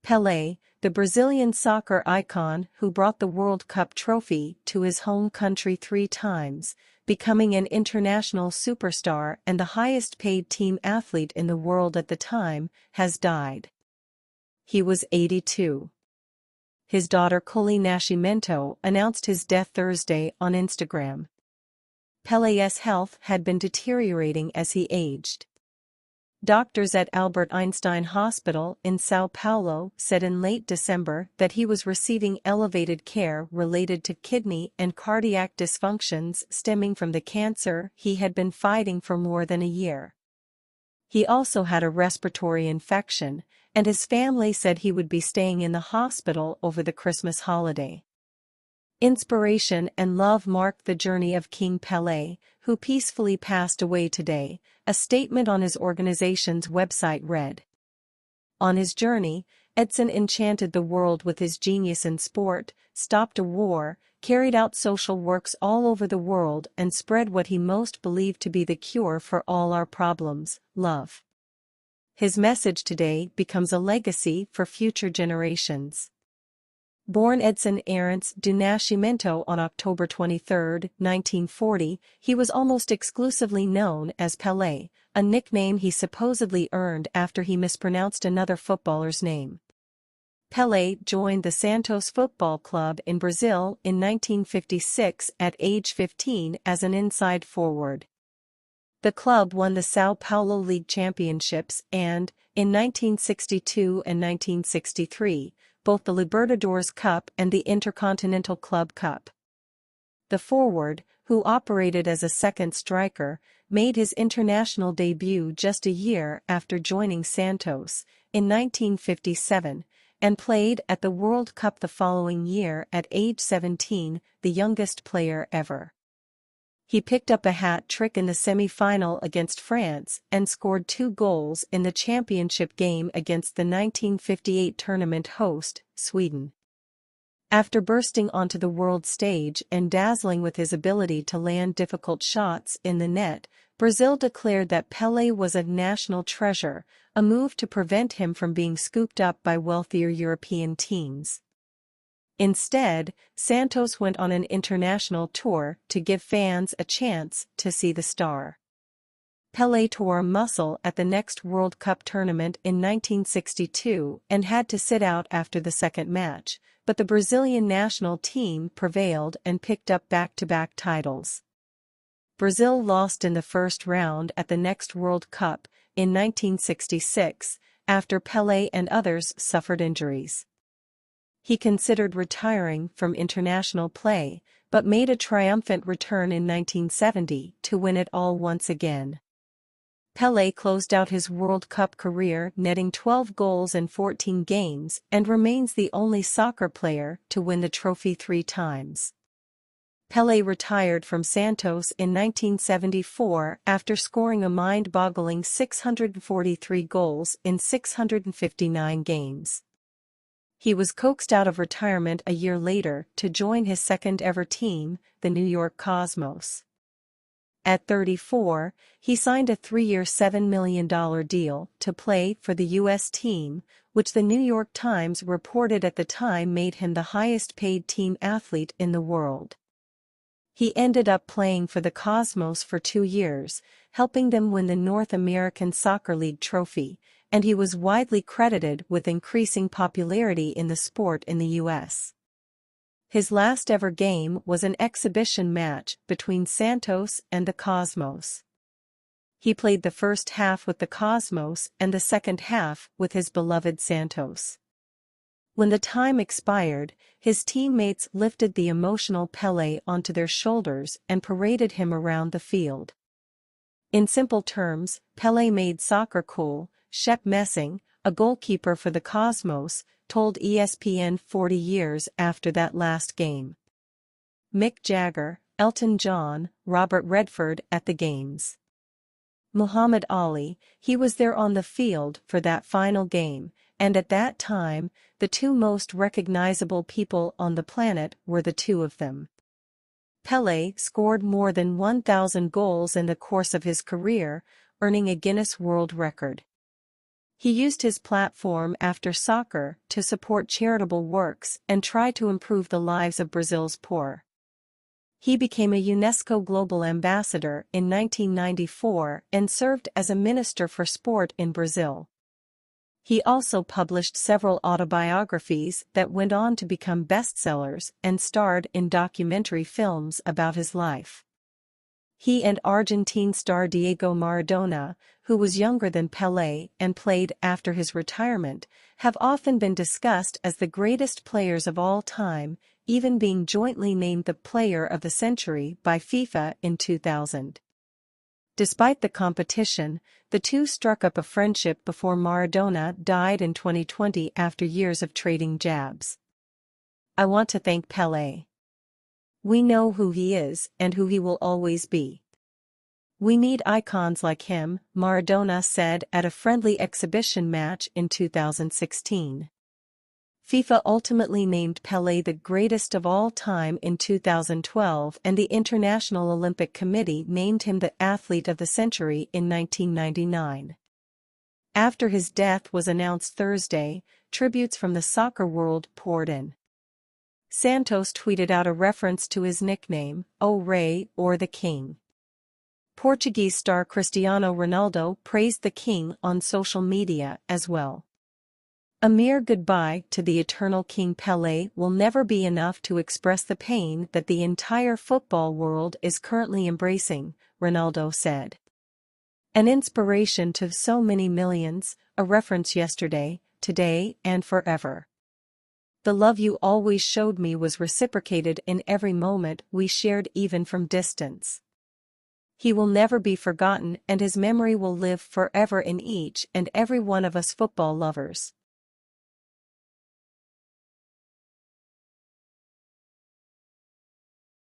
Pelé, the Brazilian soccer icon who brought the World Cup trophy to his home country 3 times, becoming an international superstar and the highest-paid team athlete in the world at the time, has died. He was 82. His daughter Coley Nascimento announced his death Thursday on Instagram. Pelé's health had been deteriorating as he aged. Doctors at Albert Einstein Hospital in Sao Paulo said in late December that he was receiving elevated care related to kidney and cardiac dysfunctions stemming from the cancer he had been fighting for more than a year. He also had a respiratory infection, and his family said he would be staying in the hospital over the Christmas holiday. Inspiration and love marked the journey of King Pelé, who peacefully passed away today, a statement on his organization's website read. On his journey, Edson enchanted the world with his genius in sport, stopped a war, carried out social works all over the world and spread what he most believed to be the cure for all our problems, love. His message today becomes a legacy for future generations. Born Edson Arantes do Nascimento on October 23, 1940, he was almost exclusively known as Pelé, a nickname he supposedly earned after he mispronounced another footballer's name. Pelé joined the Santos Football Club in Brazil in 1956 at age 15 as an inside forward. The club won the Sao Paulo League Championships and, in 1962 and 1963, both the Libertadores Cup and the Intercontinental Club Cup. The forward, who operated as a second striker, made his international debut just a year after joining Santos, in 1957, and played at the World Cup the following year at age 17, the youngest player ever. He picked up a hat trick in the semi-final against France and scored 2 goals in the championship game against the 1958 tournament host, Sweden. After bursting onto the world stage and dazzling with his ability to land difficult shots in the net, Brazil declared that Pelé was a national treasure, a move to prevent him from being scooped up by wealthier European teams. Instead, Santos went on an international tour to give fans a chance to see the star. Pelé tore a muscle at the next World Cup tournament in 1962 and had to sit out after the second match, but the Brazilian national team prevailed and picked up back-to-back titles. Brazil lost in the first round at the next World Cup, in 1966, after Pelé and others suffered injuries. He considered retiring from international play, but made a triumphant return in 1970 to win it all once again. Pelé closed out his World Cup career netting 12 goals in 14 games and remains the only soccer player to win the trophy 3 times. Pelé retired from Santos in 1974 after scoring a mind-boggling 643 goals in 659 games. He was coaxed out of retirement a year later to join his second-ever team, the New York Cosmos. At 34, he signed a 3-year $7 million deal to play for the U.S. team, which the New York Times reported at the time made him the highest-paid team athlete in the world. He ended up playing for the Cosmos for 2 years, helping them win the North American Soccer League trophy, and he was widely credited with increasing popularity in the sport in the U.S. His last ever game was an exhibition match between Santos and the Cosmos. He played the first half with the Cosmos and the second half with his beloved Santos. When the time expired, his teammates lifted the emotional Pelé onto their shoulders and paraded him around the field. In simple terms, Pelé made soccer cool, Shep Messing, a goalkeeper for the Cosmos, told ESPN 40 years after that last game. Mick Jagger, Elton John, Robert Redford at the games. Muhammad Ali, he was there on the field for that final game, and at that time, the 2 most recognizable people on the planet were the 2 of them. Pelé scored more than 1,000 goals in the course of his career, earning a Guinness World Record. He used his platform after soccer to support charitable works and try to improve the lives of Brazil's poor. He became a UNESCO Global Ambassador in 1994 and served as a Minister for Sport in Brazil. He also published several autobiographies that went on to become bestsellers and starred in documentary films about his life. He and Argentine star Diego Maradona, who was younger than Pelé and played after his retirement, have often been discussed as the greatest players of all time, even being jointly named the Player of the Century by FIFA in 2000. Despite the competition, the two struck up a friendship before Maradona died in 2020 after years of trading jabs. "I want to thank Pelé. We know who he is and who he will always be. We need icons like him," Maradona said at a friendly exhibition match in 2016. FIFA ultimately named Pelé the greatest of all time in 2012, and the International Olympic Committee named him the Athlete of the Century in 1999. After his death was announced Thursday, tributes from the soccer world poured in. Santos tweeted out a reference to his nickname, O Rei, or the King. Portuguese star Cristiano Ronaldo praised the King on social media as well. "A mere goodbye to the eternal King Pelé will never be enough to express the pain that the entire football world is currently embracing," Ronaldo said. "An inspiration to so many millions, a reference yesterday, today, and forever. The love you always showed me was reciprocated in every moment we shared, even from distance. He will never be forgotten, and his memory will live forever in each and every one of us football lovers."